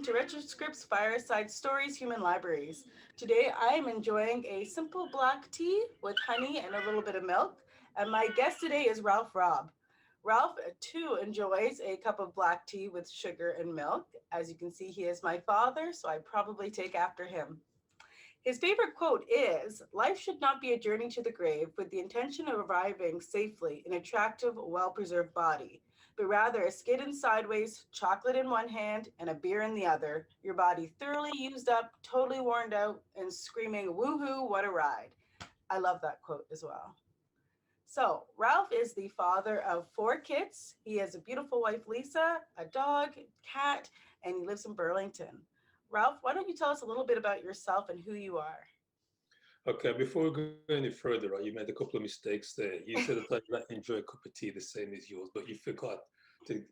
welcome to Retroscript's Fireside Stories Human Libraries. Today I am enjoying a simple black tea with honey and a little bit of milk, and my guest today is Ralph Robb. Ralph, too, enjoys a cup of black tea with sugar and milk. As you can see, he is my father, so I probably take after him. His favorite quote is: "Life should not be a journey to the grave with the intention of arriving safely in an attractive, well preserved body, but rather a skidding sideways, chocolate in one hand and a beer in the other, your body thoroughly used up, totally worn out, and screaming, woohoo, what a ride." I love that quote as well. So, Ralph is the father of four kids. He has a beautiful wife, Lisa, a dog, cat, and he lives in Burlington. Ralph, why don't you tell us a little bit about yourself and who you are? Okay, before we go any further, you made a couple of mistakes there. You said that I enjoy a cup of tea the same as yours, but you forgot to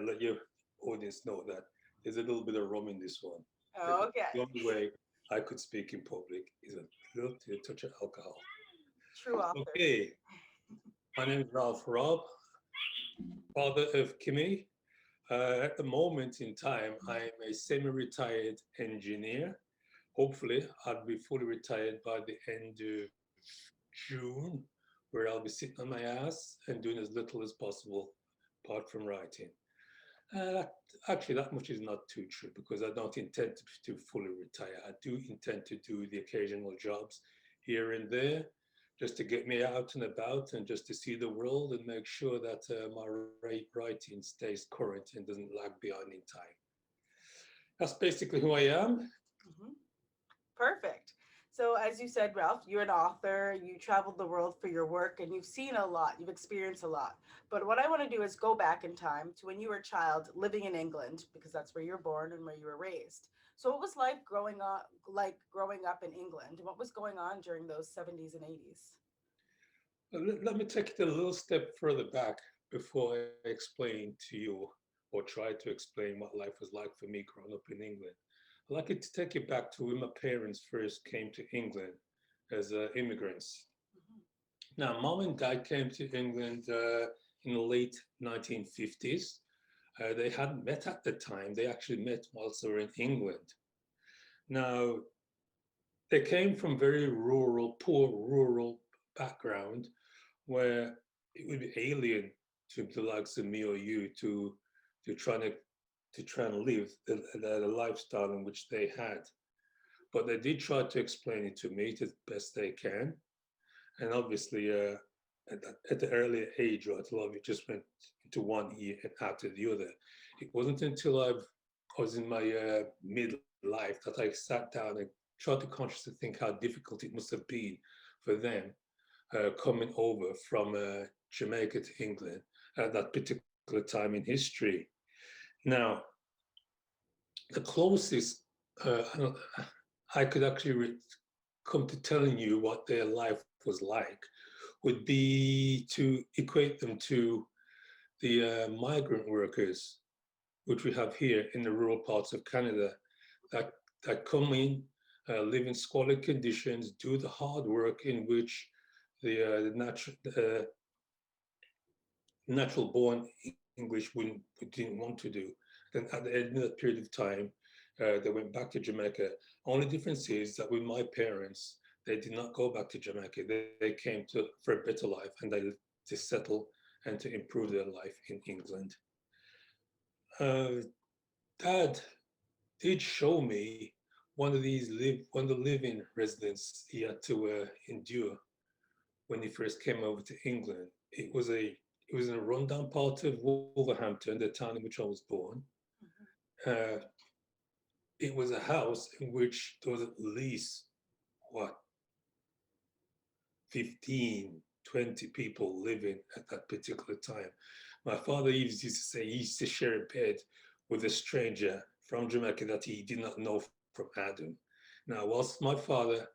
let your audience know that there's a little bit of rum in this one. The Okay, only way I could speak in public is a little touch of alcohol. true author. Okay, my name is Ralph Robb, father of Kimmy. At the moment in time, I'm a semi-retired engineer. Hopefully, I'll be fully retired by the end of June, where I'll be sitting on my ass and doing as little as possible apart from writing. Uh, Actually, that much is not too true because I don't intend to fully retire. I do intend to do the occasional jobs here and there just to get me out and about and just to see the world and make sure that my writing stays current and doesn't lag behind in time. That's basically who I am. Mhm. Perfect. So, as you said, Ralph, you're an author, you traveled the world for your work, and you've seen a lot, you've experienced a lot. But what I want to do is go back in time to when you were a child living in England, because that's where you're born and where you were raised. So, what was life growing up in England? What was going on during those 70s and 80s? Let me take it a little step further back before I explain to you or try to explain what life was like for me growing up in England. I'd like it to take you back to when my parents first came to England as immigrants. Mhm. Now, mom and dad came to England in the late 1950s. They hadn't met at the time, they actually met whilst they were in England. Now, they came from very rural, poor rural background where it would be alien to the likes of me or you to try to try and live the lifestyle in which they had. But they did try to explain it to me to the best they can. And obviously, at the early age, right, a lot of it just went into one ear and out of the other. It wasn't until I was in my midlife that I sat down and tried to consciously think how difficult it must have been for them coming over from Jamaica to England at that particular time in history. Now, the closest I could actually come to telling you what their life was like would be to equate them to the migrant workers, which we have here in the rural parts of Canada, that, that come in, live in squalid conditions, do the hard work in which the natural born English didn't want to do. Then at the end of that period of time, they went back to Jamaica. Only difference is that with my parents, they did not go back to Jamaica. They came for a better life and they to settle and to improve their life in England. Uh, Dad did show me one of the living residents he had to endure when he first came over to England. It was in a rundown part of Wolverhampton, the town in which I was born. Mhm. Uh, it was a house in which there was at least what 15, 20 people living at that particular time. My father used to say he used to share a bed with a stranger from Jamaica that he did not know from Adam. Now, whilst my father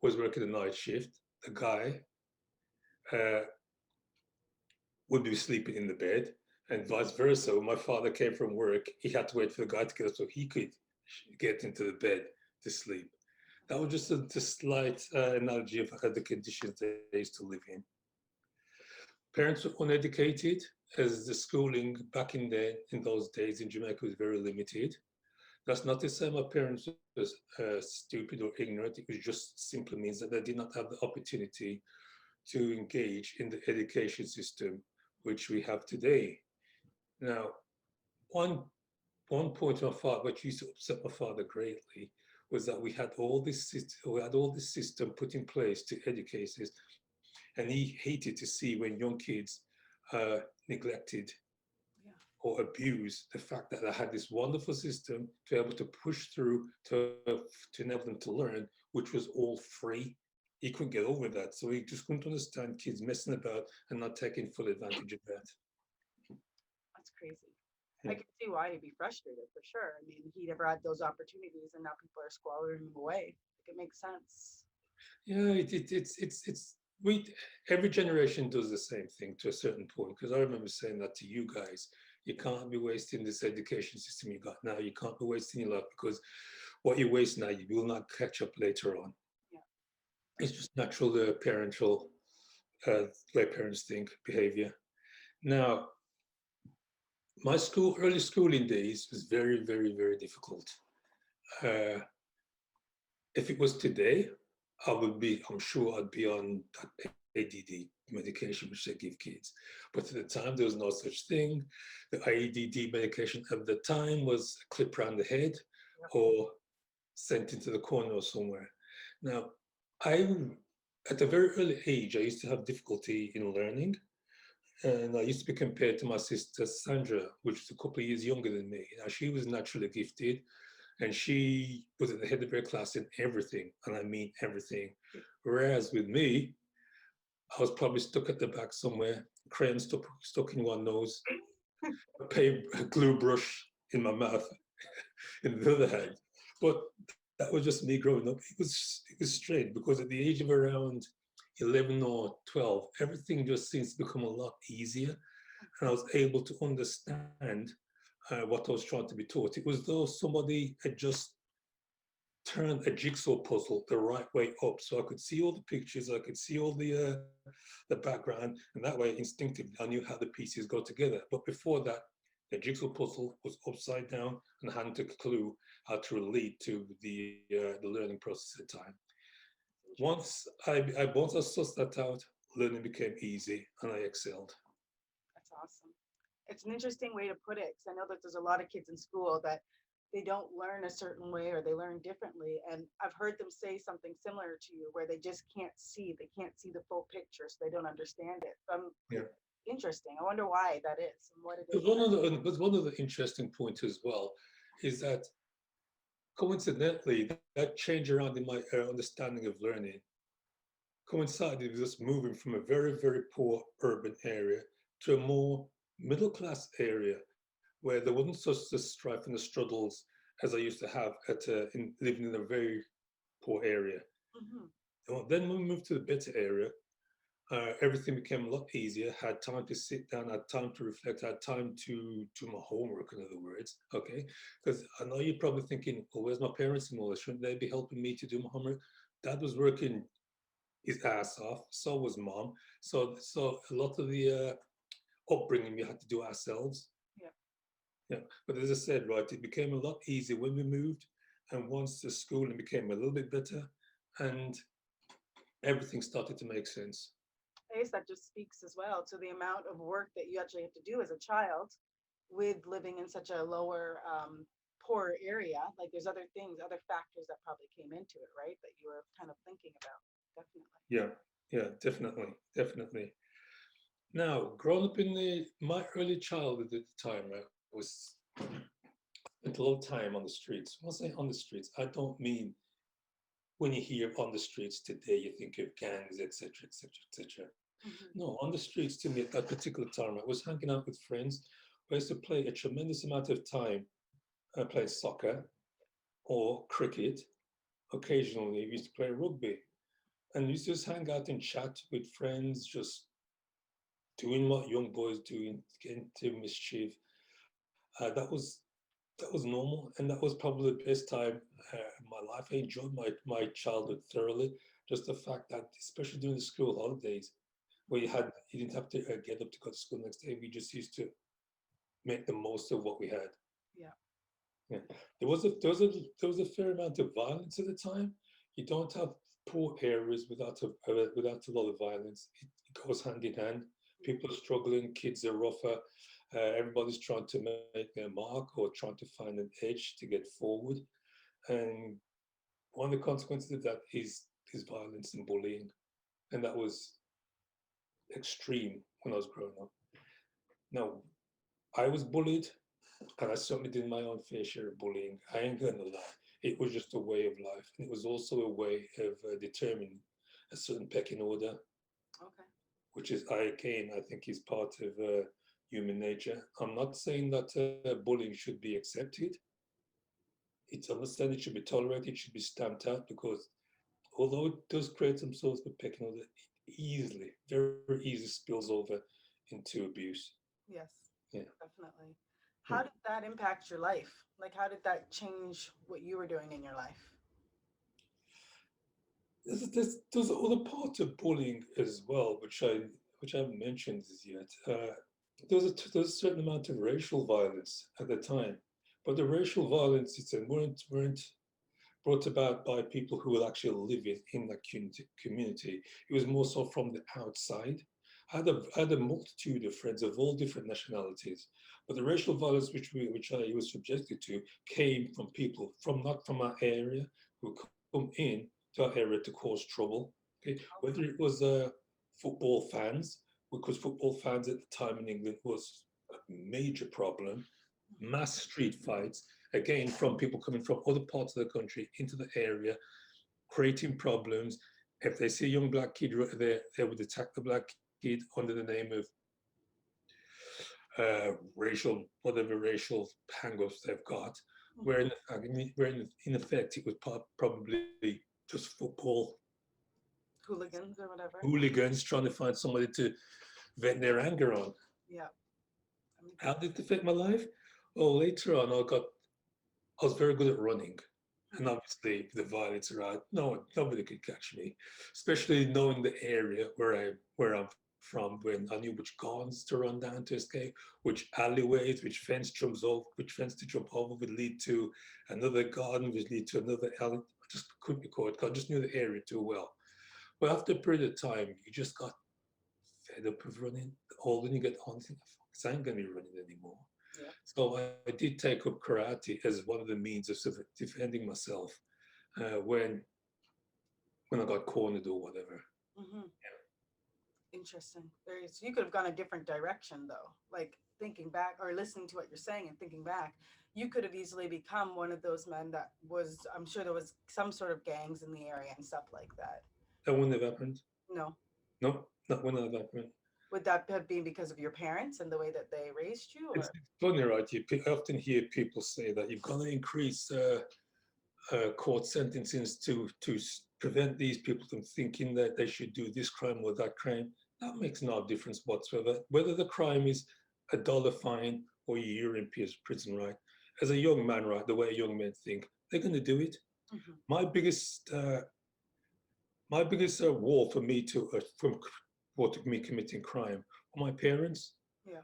was working the night shift, the guy uh, would be sleeping in the bed, and vice versa. When my father came from work, he had to wait for the guy to get up so he could get into the bed to sleep. That was just a slight analogy of the conditions they used to live in. Parents were uneducated, as the schooling back in those days in Jamaica was very limited. That's not to say my parents was stupid or ignorant. It was just simply means that they did not have the opportunity to engage in the education system which we have today. Now, one one point my father, which used to upset my father greatly, was that we had all this system put in place to educate us, and he hated to see when young kids neglected Yeah. or abuse the fact that I had this wonderful system to be able to push through to enable them to learn, which was all free. He couldn't get over that, so he just couldn't understand kids messing about and not taking full advantage of that. That's crazy. I Yeah, can see why he'd be frustrated for sure. I mean, he never had those opportunities, and now people are squandering them away. Like, it makes sense. yeah, it's we every generation does the same thing to a certain point. Because I remember saying that to you guys, you can't be wasting this education system you got now. You can't be wasting your life because what you waste now, you will not catch up later on. Yeah. It's just natural parental, way parents think behavior. Now, my early schooling days was very, very, very difficult. Uh, if it was today, I'm sure I'd be on that ADD medication which they give kids. But at the time, there was no such thing. The ADD medication at the time was a clip around the head Yep. or sent into the corner or somewhere. Now, I, at a very early age, I used to have difficulty in learning. And I used to be compared to my sister Sandra, which is a couple of years younger than me. Now, she was naturally gifted and she was at the head of her class in everything, and I mean everything. Whereas with me, I was probably stuck at the back somewhere, crayon stuck in one nose, a glue brush in my mouth in the other hand. But that was just me growing up. It was strange because at the age of around 11 or 12, everything just seems to become a lot easier, and I was able to understand what I was trying to be taught. It was though somebody had just turned a jigsaw puzzle the right way up, so I could see all the pictures, I could see all the background, and that way instinctively I knew how the pieces go together. But before that, the jigsaw puzzle was upside down, and I hadn't a clue how to relate to the learning process at the time. Interesting. Once I sussed that out, learning became easy, and I excelled. That's awesome. It's an interesting way to put it because I know that there's a lot of kids in school that they don't learn a certain way or they learn differently. And I've heard them say something similar to you where they can't see the full picture, so they don't understand it. Yeah. Interesting. I wonder why that is and what it is. But one of the interesting points as well is that coincidentally, that change around in my understanding of learning coincided with us moving from a very, very poor urban area to a more middle class area where there wasn't such the strife and the struggles as I used to have in living in a very poor area. Hmm. Then when we moved to the better area, everything became a lot easier. Had time to sit down, had time to reflect, had time to do my homework. In other words, okay, because I know you're probably thinking, "Well, where's my parents and all this? Shouldn't they be helping me to do my homework?" Dad was working his ass off. So was mom. So a lot of the upbringing we had to do ourselves. Yeah. Yeah, but as I said, right, it became a lot easier when we moved, and once the schooling became a little bit better, and everything started to make sense. I guess that just speaks as well to the amount of work that you actually have to do as a child with living in such a lower, poorer area. Like there's other things, other factors that probably came into it, right? That you were kind of thinking about. Definitely. Yeah, yeah, definitely, definitely. Now, growing up in my early childhood at the time, right, was spent a lot of time on the streets. When I say on the streets, I don't mean when you hear on the streets today, you think of gangs, etc., etc., etc. Hmm. No, on the streets to me at that particular time, I was hanging out with friends. I used to play a tremendous amount of time playing soccer or cricket. Occasionally, we used to play rugby. And we used to just hang out and chat with friends, just doing what young boys do, getting into mischief. That was normal, and that was probably the best time in my life. I enjoyed my childhood thoroughly. Just the fact that, especially during the school holidays, where you didn't have to get up to go to school next day. We just used to make the most of what we had. Yeah. Yeah. There was a fair amount of violence at the time. You don't have poor areas without a lot of violence. It goes hand in hand. People are struggling. Kids are rougher. Everybody's trying to make their mark or trying to find an edge to get forward. And one of the consequences of that is violence and bullying. And that was extreme when I was growing up. Now, I was bullied, and I certainly did my own fair share of bullying. I ain't gonna lie. It was just a way of life. And it was also a way of determining a certain pecking order, Okay. which is, again, I think is part of human nature. I'm not saying that bullying should be accepted. It's understand it should be tolerated, it should be stamped out because although it does create some sort of pecking order, it easily, very easily spills over into abuse. Yes, Yeah. definitely. Yeah. How did that impact your life? Like, how did that change what you were doing in your life? There's other parts of bullying as well, which I haven't mentioned as yet. There's a certain amount of racial violence at the time, but the racial violence weren't brought about by people who were actually living in that community. It was more so from the outside. I had a multitude of friends of all different nationalities, but the racial violence which I was subjected to came from people from not from our area who come in to our area to cause trouble. Okay, whether Okay. it was football fans, because football fans at the time in England was a major problem, mass street fights, again, from people coming from other parts of the country into the area, creating problems. If they see a young black kid right there, they would attack the black kid under the name of whatever racial hang-ups they've got. Mhm. In effect, it was probably just football Hooligans or whatever. hooligans trying to find somebody to vent their anger on. Yeah, that makes How sense. did it affect my life? Oh, later on, I was very good at running. And Mhm. obviously, with the violence around, nobody could catch me, especially knowing the area where I'm from. When I knew which gardens to run down to escape, which alleyways, which fence to jump over would lead to another garden, which lead to another alley. I just couldn't be caught. I just knew the area too well. But after a period of time, you just got fed up of running. The older you get on, you think, I ain't gonna be running anymore. Yeah. So I did take up karate as one of the means of defending myself when I got cornered or whatever. Hmm. Interesting. Very. So you could have gone a different direction, though. Like thinking back or listening to what you're saying and thinking back, you could have easily become one of those men that was. I'm sure there was some sort of gangs in the area and stuff like that. That wouldn't have happened. No. No, that wouldn't have happened. Would that have been because of your parents and the way that they raised you, It's or? funny, right? I often hear people say that you've got to increase court sentencings to prevent these people from thinking that they should do this crime or that crime. That makes no difference whatsoever. Whether the crime is $1 fine or a year in prison, right? As a young man, right, the way young men think, they're going to do it. Hmm. My biggest wall for me to me committing crime were my parents. Yeah.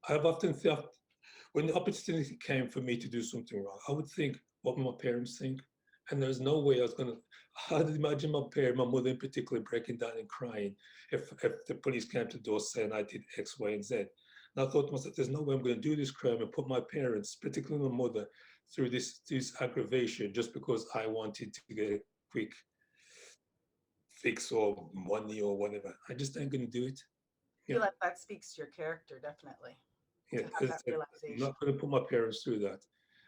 I've often thought when the opportunity came for me to do something wrong, I would think, what will my parents think? And there's no way I was gonna. I'd imagine my mother in particular, breaking down and crying if the police came to the door saying I did X, Y, and Z. And I thought to myself, there's no way I'm going to do this crime and put my parents, particularly my mother, through this aggravation just because I wanted to get a quick fix or money or whatever. I just ain't going to do it. I Yeah. feel like that speaks to your character, definitely, Yeah, to have as I that said, I'm realization. not going to put my parents through that.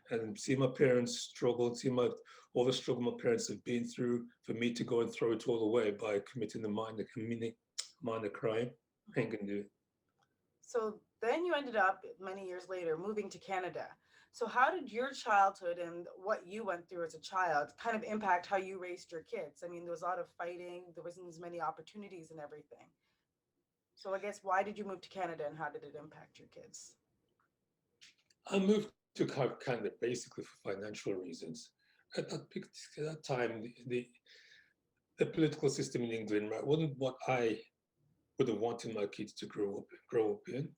And see my parents struggle, see all the struggle my parents have been through for me to go and throw it all away by committing minor crime. I ain't gonna do it. So then you ended up many years later moving to Canada. So how did your childhood and what you went through as a child kind of impact how you raised your kids? I mean, there was a lot of fighting, there wasn't as many opportunities and everything. So I guess why did you move to Canada and how did it impact your kids? I moved to Canada basically for financial reasons. At that time, the political system in England, right, wasn't what I would have wanted my kids to grow up in.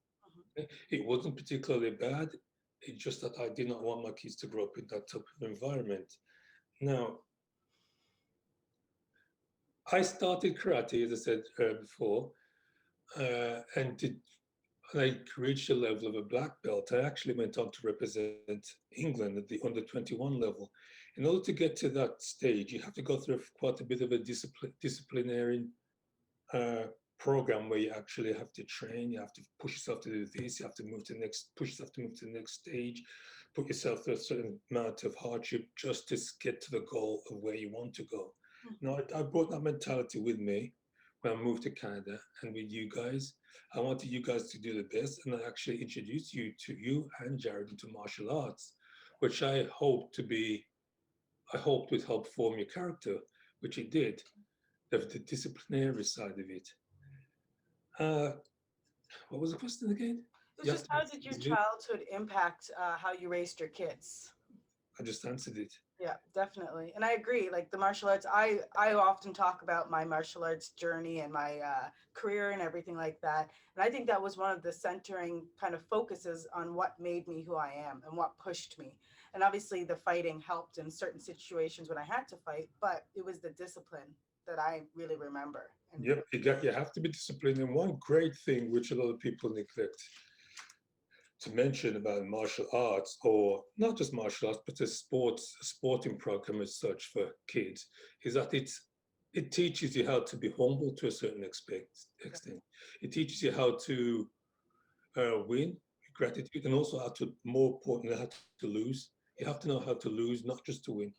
Hmm. It wasn't particularly bad. It's just that I did not want my kids to grow up in that type of environment. Now, I started karate, as I said before, and did when I reached the level of a black belt, I actually went on to represent England at the under 21 level. In order to get to that stage, you have to go through quite a bit of a disciplinary uh, program where you actually have to train, you have to push yourself to do this, you have to move to the next, push yourself to move to the next stage, put yourself through a certain amount of hardship just to get to the goal of where you want to go. Mhm. Now, I brought that mentality with me when I moved to Canada and with you guys. I wanted you guys to do the best, and I actually introduced you and Jared into martial arts, which I hoped would help form your character, which it did. The disciplinary side of it. Uh, what was the question again? It's You have just to how did your excuse me. childhood impact how you raised your kids? I just answered it. Yeah, definitely. And I agree. Like the martial arts, I often talk about my martial arts journey and my career and everything like that. And I think that was one of the centering kind of focuses on what made me who I am and what pushed me. And obviously, the fighting helped in certain situations when I had to fight, but it was the discipline that I really remember. And Yep, you have to be disciplined. And one great thing which a lot of people neglect to mention about martial arts, or not just martial arts, but a sporting program as such for kids, is that it teaches you how to be humble to a certain extent. It teaches you how to win, gratitude, and also how to, more importantly, how to lose. You have to know how to lose, not just to win.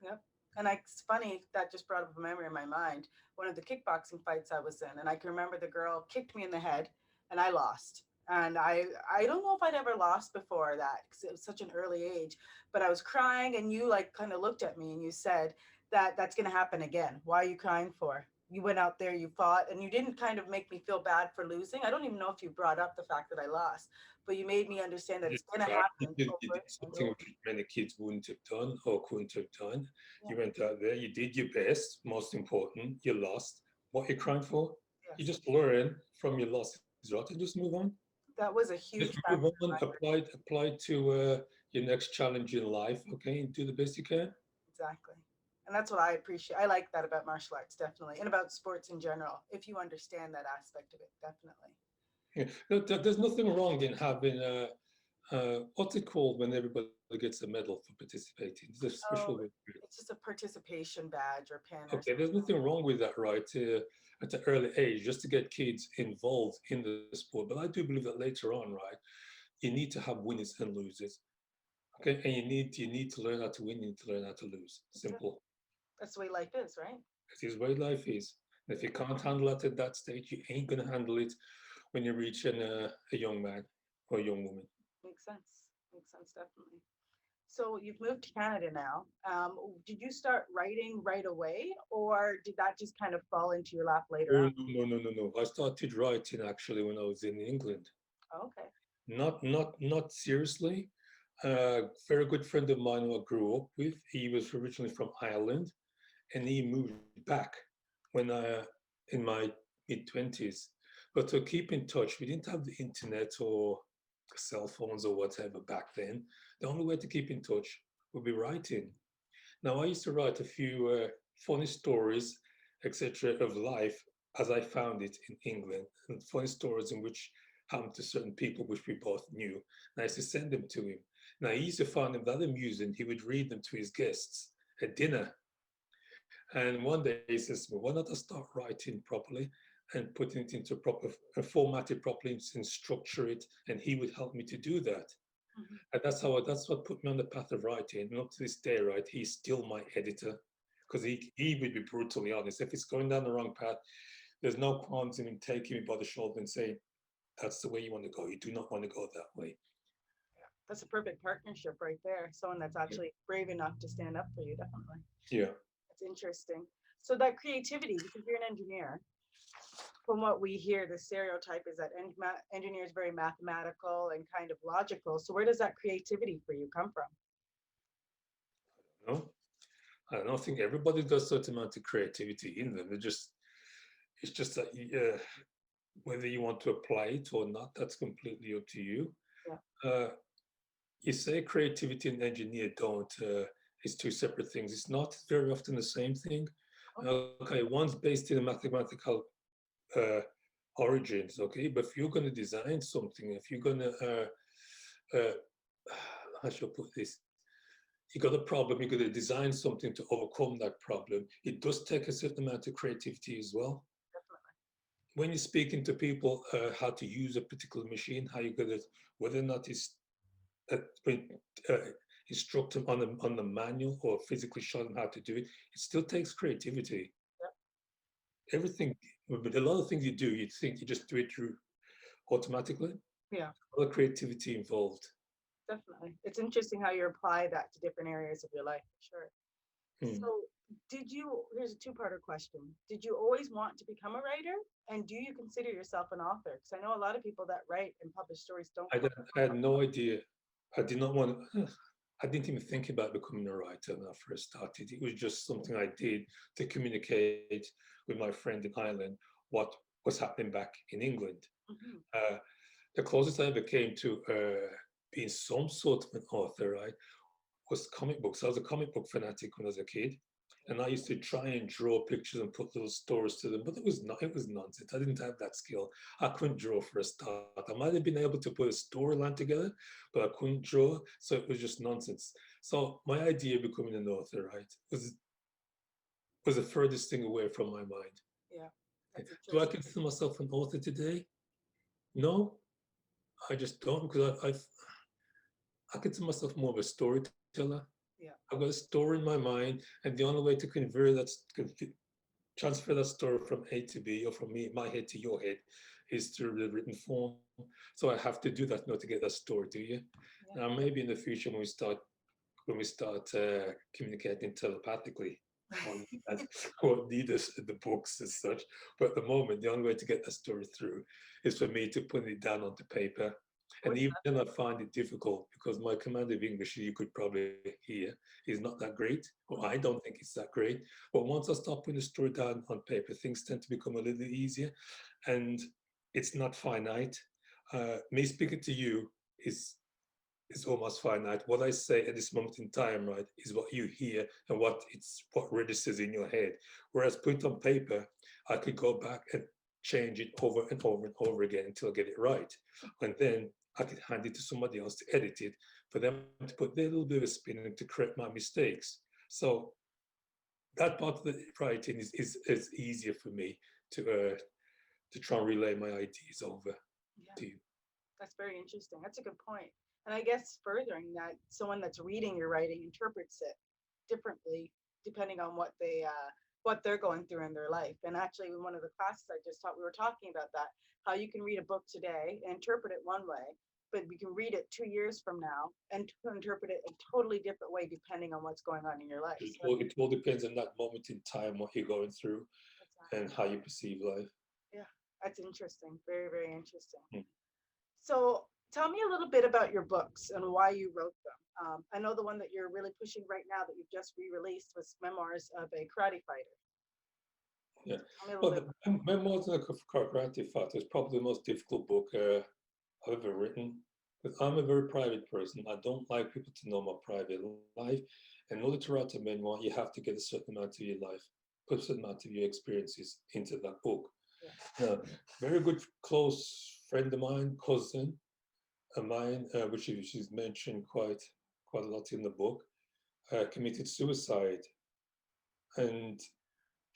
yep. And it's funny that just brought up a memory in my mind. One of the kickboxing fights I was in, and I can remember the girl kicked me in the head, and I lost. And I don't know if I'd ever lost before that because it was such an early age. But I was crying, and you like kind of looked at me and you said that that's going to happen again. Why are you crying for? You went out there, you fought, and you didn't kind of make me feel bad for losing. I don't even know if you brought up the fact that I lost, but you made me understand that You it's going to tried, happen you over did and something over. which many kids wouldn't have done or couldn't have done. Yeah. You went out there, you did your best, most important, you lost. What you're crying for? You Yes. just learn from your losses, right? And just move on. That was a Just huge move factor in on, my apply to your next challenge in life, okay? And do the best you can. exactly. And that's what I appreciate. I like that about martial arts, definitely, and about sports in general. If you understand that aspect of it, definitely. Yeah. No, there's nothing wrong in having what's it called when everybody gets a medal for participating? There's a special word Oh, for it. it's just a participation badge or pin or Okay, something. there's nothing wrong with that, right? At an early age, just to get kids involved in the sport. But I do believe that later on, right, you need to have winners and losers. Okay, and you need to learn how to win. You need to learn how to lose. That's it. Simple. That's the way life is, right? It is way life is. And if you can't handle it at that stage, you ain't gonna handle it when you reach a young man or a young woman. Makes sense. Makes sense, definitely. So you've moved to Canada now. Did you start writing right away, or did that just kind of fall into your lap later Oh on? no! I started writing actually when I was in England. Oh, okay. Not seriously. A very good friend of mine who I grew up with. He was originally from Ireland, and he moved back when in my mid 20s. But to keep in touch, we didn't have the internet or cell phones or whatever back then. The only way to keep in touch would be writing. Now, I used to write a few funny stories, etc., of life as I found it in England, and funny stories in which happened to certain people which we both knew. And I used to send them to him. Now, he used to find them that amusing. He would read them to his guests at dinner. And one day he says to me, why not I start writing properly and putting it into proper, format it properly and structure it? And he would help me to do that. Mhm. And that's what put me on the path of writing. And up to this day, right, he's still my editor because he would be brutally honest. If it's going down the wrong path, there's no qualms in him taking me by the shoulder and saying, that's the way you want to go. You do not want to go that way. That's a perfect partnership right there. Someone that's actually brave enough to stand up for you, definitely. Yeah. That's interesting. So that creativity, because you're an engineer, from what we hear, the stereotype is that engineers very mathematical and kind of logical. So where does that creativity for you come from? No, I don't think everybody does certain amount of creativity in them. It's just that whether you want to apply it or not, that's completely up to you. Yeah. Uh, You say creativity and engineer don't, it's two separate things. It's not very often the same thing. Okay. Okay, one's based in a mathematical uh, origins, okay? But if you're going to design something, if you're going to, how should I put this? You got a problem, you're going to design something to overcome that problem. It does take a certain amount of creativity as well. Definitely. When you're speaking to people how to use a particular machine, how you're going to, whether or not it's uh, when, uh, instruct them on the manual or physically show them how to do it, it still takes creativity. Yep. Everything, but a lot of things you do, you think you just do it through automatically. Yeah. A lot of creativity involved. Definitely. It's interesting how you apply that to different areas of your life, for sure. Hmm. So, here's a two-parter question. Did you always want to become a writer? And do you consider yourself an author? Because I know a lot of people that write and publish stories don't I, come don't- I from had no idea. I did not want to, I didn't even think about becoming a writer when I first started. It was just something I did to communicate with my friend in Ireland what was happening back in England. Mhm. Uh, the closest I ever came to being some sort of an author, right, was comic books. I was a comic book fanatic when I was a kid, and I used to try and draw pictures and put little stories to them, but it was nonsense. I didn't have that skill. I couldn't draw for a start. I might have been able to put a storyline together, but I couldn't draw, so it was just nonsense. So my idea of becoming an author, right, was the furthest thing away from my mind. Yeah, that's Do I interesting. consider myself an author today? No, I just don't because I consider myself more of a storyteller. Yeah, I've got a story in my mind, and the only way to convert that, transfer that story from A to B or from me, my head to your head is through the written form. So I have to do that in order to get that story to you. yeah, Now, maybe in the future when we start communicating telepathically, on as won't need us the books as such. But at the moment, the only way to get that story through is for me to put it down onto paper. And most even then, I definitely. find it difficult because my command of English, you could probably hear, is not that great, or I Mhm. don't think it's that great. But once I start putting the story down on paper, things tend to become a little easier, and it's not finite. Me speaking to you is almost finite. What I say at this moment in time, right, is what you hear and what registers in your head. Whereas put on paper, I could go back and change it over and over and over again until I get it right. And then I could hand it to somebody else to edit it, for them to put their little bit of a spin and to correct my mistakes. So that part of the writing is easier for me to try and relay my ideas over Yeah, to you. that's very interesting. That's a good point. And I guess furthering that, someone that's reading your writing interprets it differently depending on what they're going through in their life. And actually, in one of the classes I just taught, we were talking about that, how you can read a book today and interpret it one way, but we can read it 2 years from now and interpret it a totally different way depending on what's going on in your life. So It all depends on that moment in time, what you're going through, and exactly. how you perceive life. Yeah, that's interesting. Very, very interesting. Hmm. So tell me a little bit about your books and why you wrote them. I know the one that you're really pushing right now that you've just re-released was Memoirs of a Karate Fighter. Yeah. So tell me a little Well, bit. the Memoirs of a Karate Fighter is probably the most difficult book I've ever written. Because I'm a very private person. I don't like people to know my private life. In order to write a memoir, you have to get a certain amount of your life, put a certain amount of your experiences into that book. Yeah. Now, very good close friend of mine, cousin of mine, which she's mentioned quite a lot in the book, committed suicide, and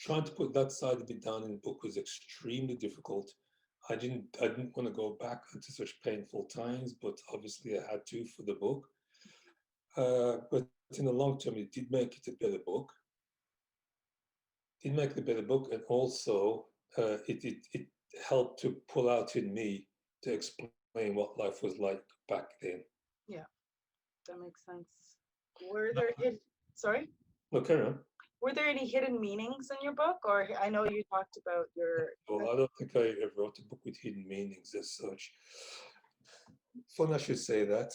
trying to put that side of it down in the book was extremely difficult. I didn't want to go back into such painful times, but obviously I had to for the book. But in the long term, it did make it a better book. Did make it a better book, and also it helped to pull out in me to explain what life was like back then. Yeah, that makes sense. Were there hid- Sorry? No, carry on. Were there any hidden meanings in your book? Or I know you talked about your Well, I don't think I ever wrote a book with hidden meanings as such. Fun, I should say that.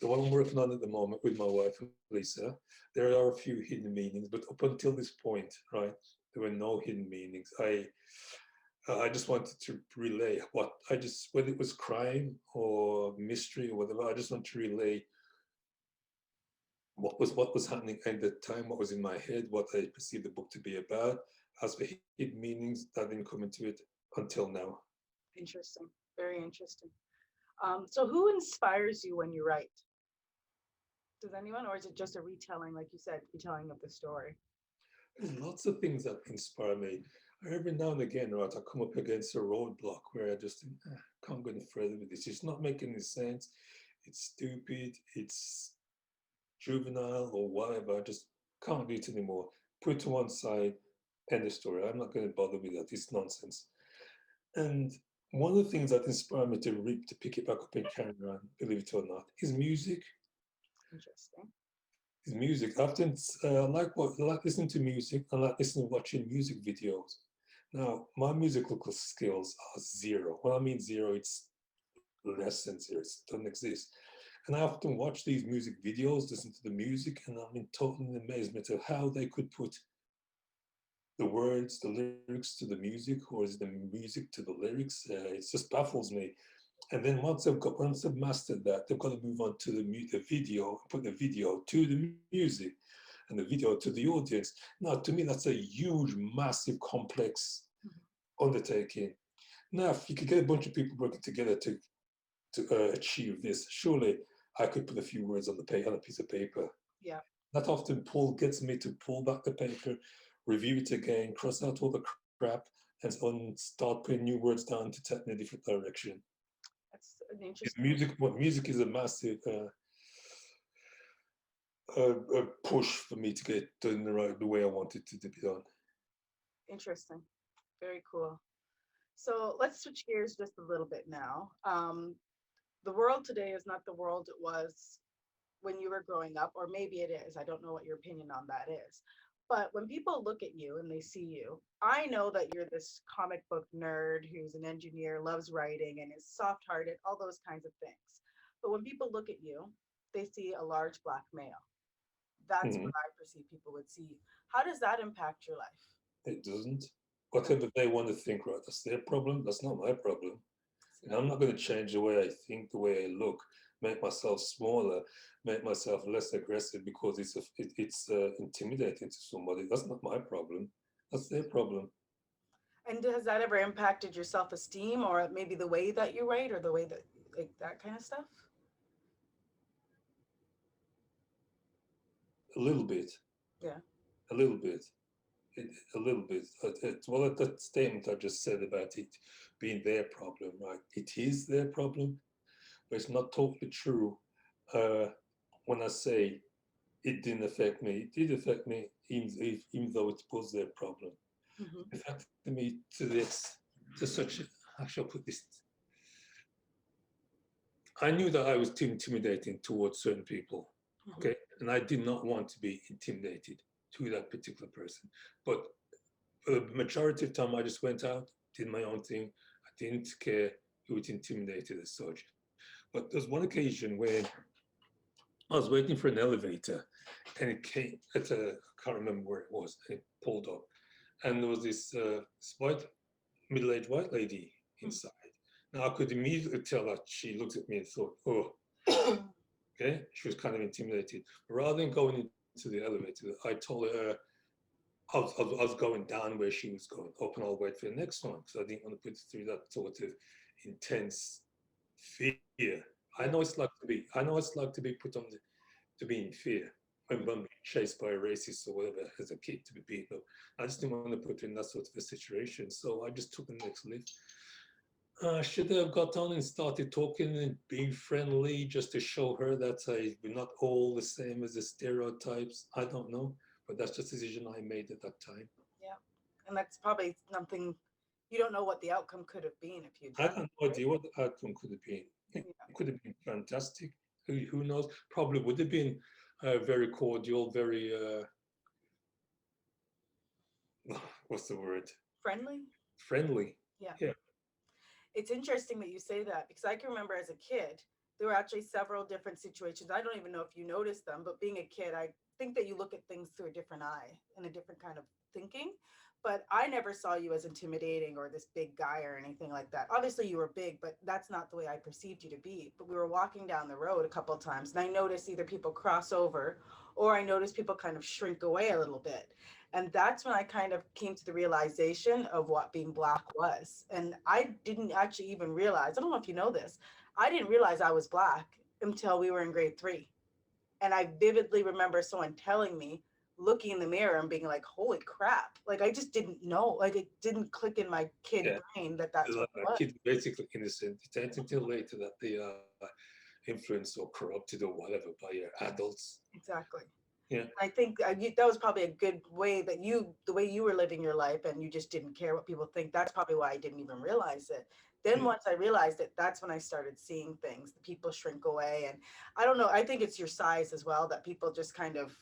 The one I'm working on at the moment with my wife, Lisa, there are a few hidden meanings, but up until this point, right, there were no hidden meanings. I just wanted to relay whether it was crime or mystery or whatever, I just want to relay what was happening at the time, what was in my head, what I perceived the book to be about. As for hidden meanings, that didn't come into it until now. Interesting. Very interesting. So who inspires you when you write? Does anyone, or is it just a retelling, like you said, retelling of the story? There's lots of things that inspire me. Every now and again, right, I come up against a roadblock where I just think, can't go any further with this. It's not making any sense. It's stupid. It's juvenile or whatever. I just can't do it anymore. Put it to one side, end of story. I'm not going to bother with that. It's nonsense. And one of the things that inspired me to pick it back up and carry on, believe it or not, is music. Interesting. Is music. I often I like listening to music. I like listening, watching music videos. Now, my musical skills are zero. When I mean zero, it's less than zero. It doesn't exist. And I often watch these music videos, listen to the music, and I'm in total amazement of how they could put the words, the lyrics to the music, or is the music to the lyrics. It just baffles me. And then once they've mastered that, they've got to move on to the video, put the video to the music, and the video to the audience. Now, to me, that's a huge, massive, complex undertaking. Now, if you could get a bunch of people working together to achieve this, surely I could put a few words on a piece of paper. Yeah. That often gets me to pull back the paper, review it again, cross out all the crap, and start putting new words down to take in a different direction. That's an interesting. Music is a massive push for me to get done the way I want it to be done. Interesting. Very cool. So let's switch gears just a little bit now. The world today is not the world it was when you were growing up, or maybe it is. I don't know what your opinion on that is. But when people look at you and they see you, I know that you're this comic book nerd who's an engineer, loves writing, and is soft hearted, all those kinds of things. But when people look at you, they see a large black male. That's Mhm. what I perceive people would see. How does that impact your life? It doesn't. No. Whatever they want to think, right? That's their problem. That's not my problem. See, And I'm not going to change the way I think, the way I look, make myself smaller, make myself less aggressive because it's intimidating to somebody. That's not my problem. That's their problem. and has that ever impacted your self esteem or maybe the way that you write or the way that, like, that kind of stuff? A little bit, Yeah. a little bit, a little bit. Well, that statement I just said about it being their problem, right? It is their problem, but it's not totally true. Uh, when I say it didn't affect me, it did affect me, even though it was their problem. Hmm. It affected me to such. How shall I put this? I knew that I was too intimidating towards certain people, Hmm. okay, and I did not want to be intimidated to that particular person. But for the majority of the time, I just went out, did my own thing. I didn't care who was intimidated as such. But there's one occasion when I was waiting for an elevator, and it came. I can't remember where it was. And it pulled up, and there was this middle-aged white lady inside. Now I could immediately tell that she looked at me and thought, "Oh, okay." She was kind of intimidated. Rather than going into the elevator, I told her I was going down where she was going up, and I'll wait for the next one because I didn't want to put her through that sort of intense fear. Yeah. I know it's like to be put on to be in fear when I'm being chased by a racist or whatever as a kid to be beaten up. I just didn't want to put her in that sort of a situation, so I just took the next lift. I should have got on and started talking and being friendly just to show her that we're not all the same as the stereotypes. I don't know, but that's just a decision I made at that time. Yeah. And that's probably something you don't know what the outcome could have been if you'd I done have it, no right? idea what the outcome could have been. It Yeah. could have been fantastic. Who knows? Probably would have been very cordial, very what's the word? Friendly. Friendly. Yeah. Yeah. It's interesting that you say that because I can remember as a kid, there were actually several different situations. I don't even know if you noticed them, but being a kid, I think that you look at things through a different eye and a different kind of thinking. but I never saw you as intimidating or this big guy or anything like that. Obviously, you were big, but that's not the way I perceived you to be. But we were walking down the road a couple of times, and I noticed either people cross over or I noticed people kind of shrink away a little bit. And that's when I kind of came to the realization of what being black was. And I didn't actually even realize, I don't know if you know this, I didn't realize I was black until we were in grade three. And I vividly remember someone telling me, looking in the mirror and being like, holy crap. Like, I just didn't know. Like, it didn't click in my kid Yeah, brain that that's what it was. kids basically innocent. It ain't until later that they are influenced or corrupted or whatever by adults. Exactly. Yeah, I think that was probably a good way that the way you were living your life and you just didn't care what people think. That's probably why I didn't even realize it. Then yeah. once I realized it, that's when I started seeing things. The people shrink away. And I don't know, I think it's your size as well that people just kind of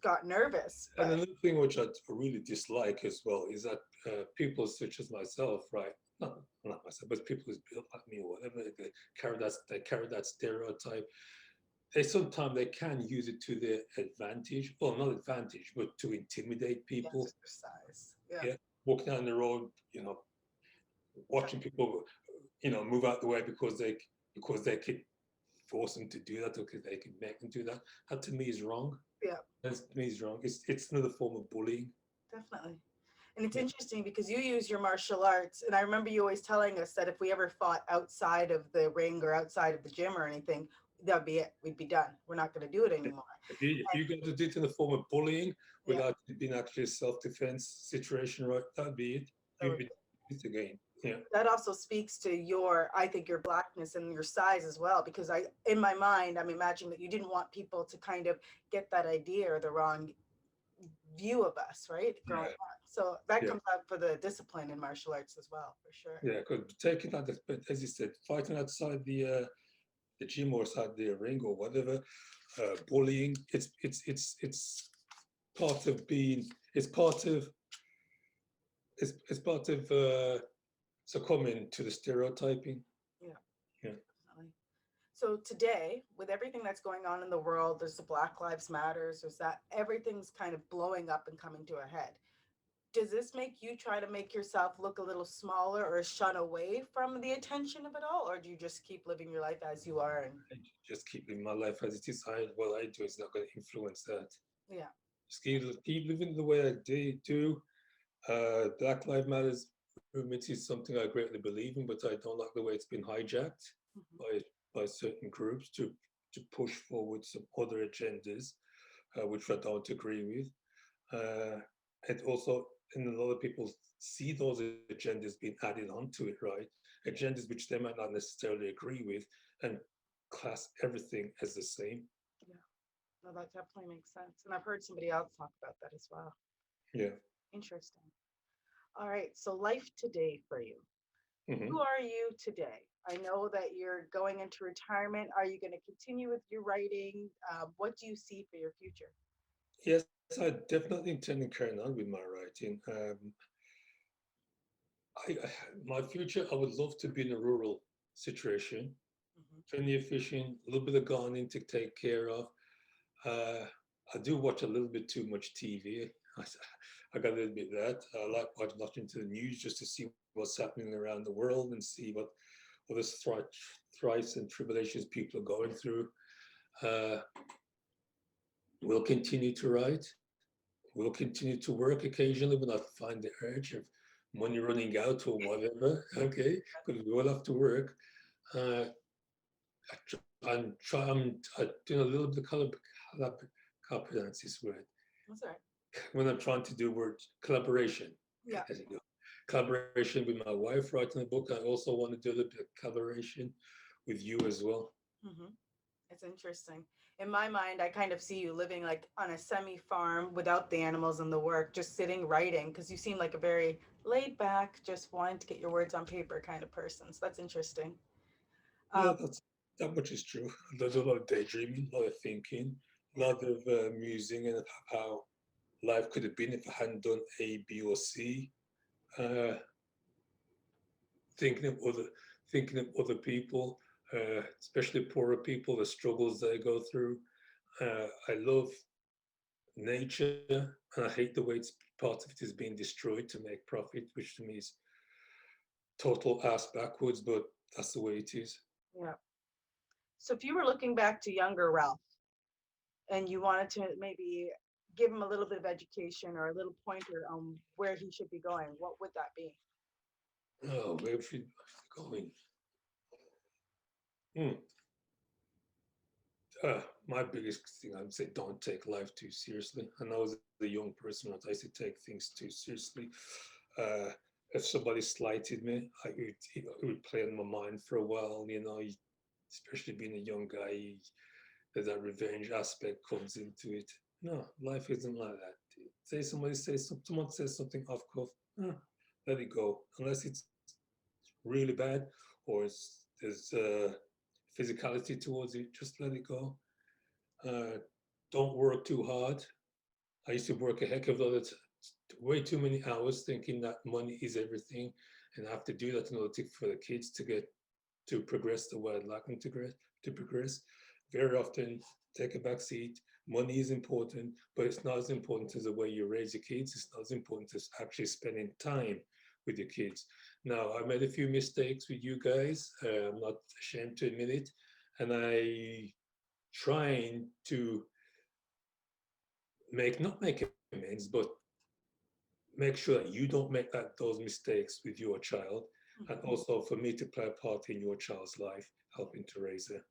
got nervous. And But another thing which I really dislike as well is that people such as myself, right? Not myself, but people who's built like me or whatever, they carry that stereotype. They sometimes they can use it to their advantage. Well, not advantage, but to intimidate people. yes, your size. Yeah. Yeah, walking down the road, watching people, move out the way because they could force them to do that or because they can make them do that. That to me is wrong. Yeah, That to me is wrong. It's another form of bullying. definitely. And it's Yeah, interesting because you use your martial arts. And I remember you always telling us that if we ever fought outside of the ring or outside of the gym or anything, that'd be it. We'd be done. We're not going to do it yeah. anymore. If And you got to do it in the form of bullying yeah, without it being actually a self-defense situation, right? That'd be it. that You'd would be it again. Yeah, that also speaks to I think your blackness and your size as well, because in my mind, I'm imagining that you didn't want people to kind of get that idea or the wrong view of us, right? Growing yeah, up. So that yeah, comes out for the discipline in martial arts as well, for sure. yeah. Because taking that, but as you said, fighting outside the gym or outside the ring or whatever, bullying. It's part of being. It's part of succumbing to the stereotyping. Yeah, Yeah. definitely. So today, with everything that's going on in the world, there's the Black Lives Matters, there's that everything's kind of blowing up and coming to a head. Does this make you try to make yourself look a little smaller or shun away from the attention of it all? Or do you just keep living your life as you are? And I just keep living my life as it is. What I do is not going to influence that. yeah, Just keep living the way I do. Black Lives Matters movement is something I greatly believe in, but I don't like the way it's been hijacked hmm, by certain groups to push forward some other agendas, which I don't agree with. Uh, and also, and a lot of people see those agendas being added onto it, right? Agendas which they might not necessarily agree with, and class everything as the same. yeah, no, that definitely makes sense. And I've heard somebody else talk about that as well. Yeah. Interesting. All right. So, life today for you. Who Hmm. are you today? I know that you're going into retirement. Are you going to continue with your writing? What do you see for your future? Yes, I definitely intend to carry on with my writing. My future, I would love to be in a rural situation, Hmm. plenty of fishing, a little bit of gardening to take care of. Uh, I do watch a little bit too much TV. I got a little bit of that. I like watching to the news just to see what's happening around the world and see what the thrice and tribulations people are going through. Uh, we'll continue to write. We'll continue to work occasionally when I find the urge of money running out or whatever. Okay, because we all have to work. Uh, I'm doing a little bit of can't pronounce this word That's all right. when I'm trying to do word collaboration. Yeah. As you go, collaboration with my wife writing a book. I also want to do a little bit of collaboration with you as well. Hmm. It's interesting. In my mind, I kind of see you living like on a semi farm without the animals and the work, just sitting writing, because you seem like a very laid back, just wanting to get your words on paper kind of person. So that's interesting. Yeah, Um, that much is true. There's a lot of daydreaming, a lot of thinking, a yeah. lot of musing and how life could have been if I hadn't done A, B, or C. Uh, thinking of other thinking of other people, especially poorer people, the struggles they go through. I love nature, and I hate the way it's part of it is being destroyed to make profit, which to me is total ass backwards, but that's the way it is. Yeah. So if you were looking back to younger Ralph and you wanted to maybe give him a little bit of education or a little pointer on where he should be going, what would that be? Oh, where should I go in? Hmm. My biggest thing I would say, don't take life too seriously. I know as a young person, I used to take things too seriously. Uh, if somebody slighted me, it would play on my mind for a while. Especially being a young guy, that revenge aspect comes into it. No, life isn't like that. Someone says something off cuff, let it go. Unless it's really bad or there's physicality towards it, just let it go. Uh, don't work too hard. I used to work a heck of a lot of way too many hours thinking that money is everything, and I have to do that in order for the kids to get to progress the way I'd like them to progress. Very often, take a back seat. Money is important, but it's not as important as the way you raise your kids. It's not as important as actually spending time with your kids. Now, I made a few mistakes with you guys. I'm not ashamed to admit it, and I trying to not make amends, but make sure that you don't make those mistakes with your child, and Mhm. also for me to play a part in your child's life, helping to raise her.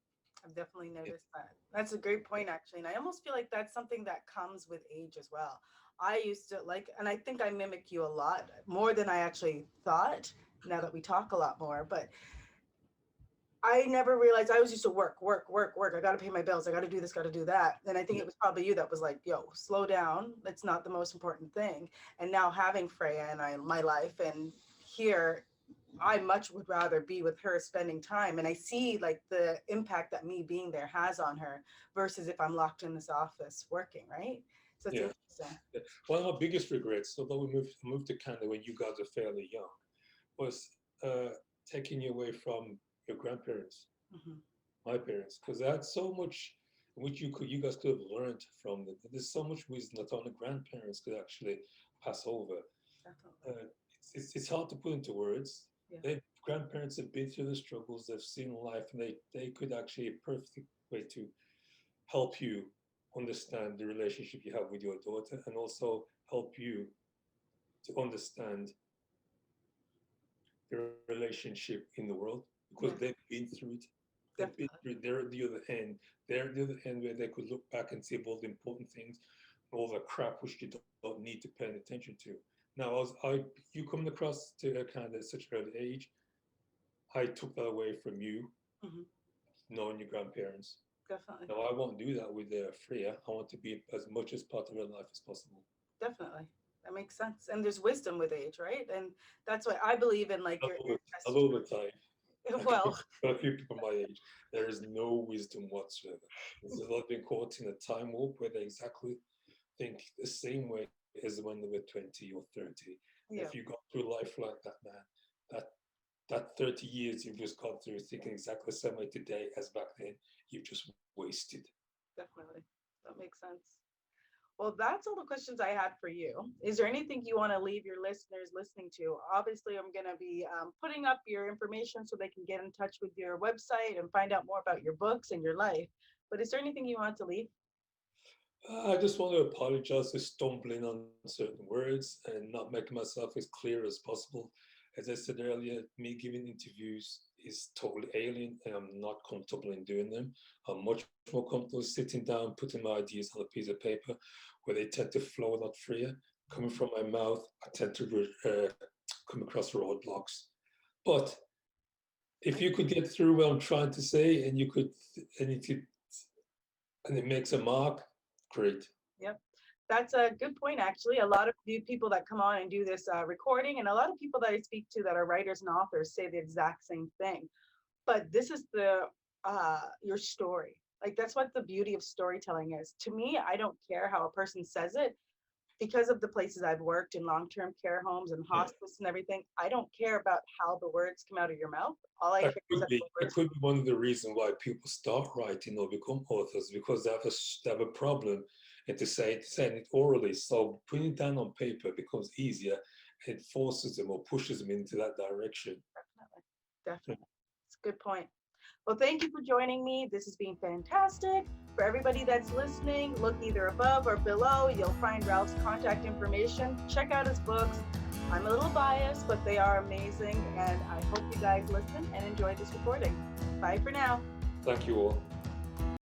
I've definitely noticed that. That's a great point, actually. And I almost feel like that's something that comes with age as well. I used to like, and I think I mimic you a lot more than I actually thought now that we talk a lot more. But I never realized I was used to work, work, work, work. I got to pay my bills. I got to do this, got to do that. And I think Yeah, it was probably you that was like, yo, slow down. That's not the most important thing. And now having Freya and my life and here, I much would rather be with her spending time. And I see like the impact that me being there has on her versus if I'm locked in this office working, right? So it's yeah. interesting. Yeah. One of my biggest regrets, although we moved to Canada when you guys are fairly young, was uh, taking you away from your grandparents, Hmm. my parents, because they had so much which you guys could have learned from them. There's so much wisdom that only grandparents could actually pass over. Definitely. Uh, it's hard to put into words. Yeah. They grandparents have been through the struggles, they've seen life, and they could actually a perfect way to help you understand the relationship you have with your daughter, and also help you to understand the relationship in the world, because Yeah. they've been through it. They've been Definitely. through it. They're at the other end. They're at the other end where they could look back and see all the important things, all the crap which you don't need to pay attention to. Now, you coming across to Canada at such an early age, I took that away from you, Hmm. knowing your grandparents. Definitely. Now, I won't do that with Freya. I want to be as much as part of her life as possible. Definitely. That makes sense. And there's wisdom with age, right? And that's why I believe in like your A ancestors. little bit time. Well, For a few people my age, there is no wisdom whatsoever. There's a lot been caught in a time warp where they exactly think the same way as when they were 20 or 30. If you yeah, go through life like that, man, that that 30 years you've just gone through thinking exactly the same way today as back then, you've just wasted. definitely. That makes sense. Well, that's all the questions I had for you. Is there anything you want to leave your listeners listening to? Obviously, I'm going to be putting up your information so they can get in touch with your website and find out more about your books and your life. But is there anything you want to leave? I just want to apologize for stumbling on certain words and not making myself as clear as possible. As I said earlier, me giving interviews is totally alien, and I'm not comfortable in doing them. I'm much more comfortable sitting down, putting my ideas on a piece of paper, where they tend to flow a lot freer. Coming from my mouth, I tend to come across roadblocks. But if you could get through what I'm trying to say, and and it makes a mark, great. Yep. That's a good point, actually. A lot of the people that come on and do this recording, and a lot of people that I speak to that are writers and authors say the exact same thing. But this is the your story. Like that's what the beauty of storytelling is. To me, I don't care how a person says it because of the places I've worked in long-term care homes and Yeah. hospice and everything. I don't care about how the words come out of your mouth. All I care is that the That words. could be one of the reasons why people start writing or become authors, because they have a problem and to saying it orally. So putting it down on paper becomes easier. It forces them or pushes them into that direction. Definitely. Definitely. It's a good point. Well, thank you for joining me. This has been fantastic. For everybody that's listening, look either above or below. You'll find Ralph's contact information. Check out his books. I'm a little biased, but they are amazing. And I hope you guys listen and enjoy this recording. Bye for now. Thank you all.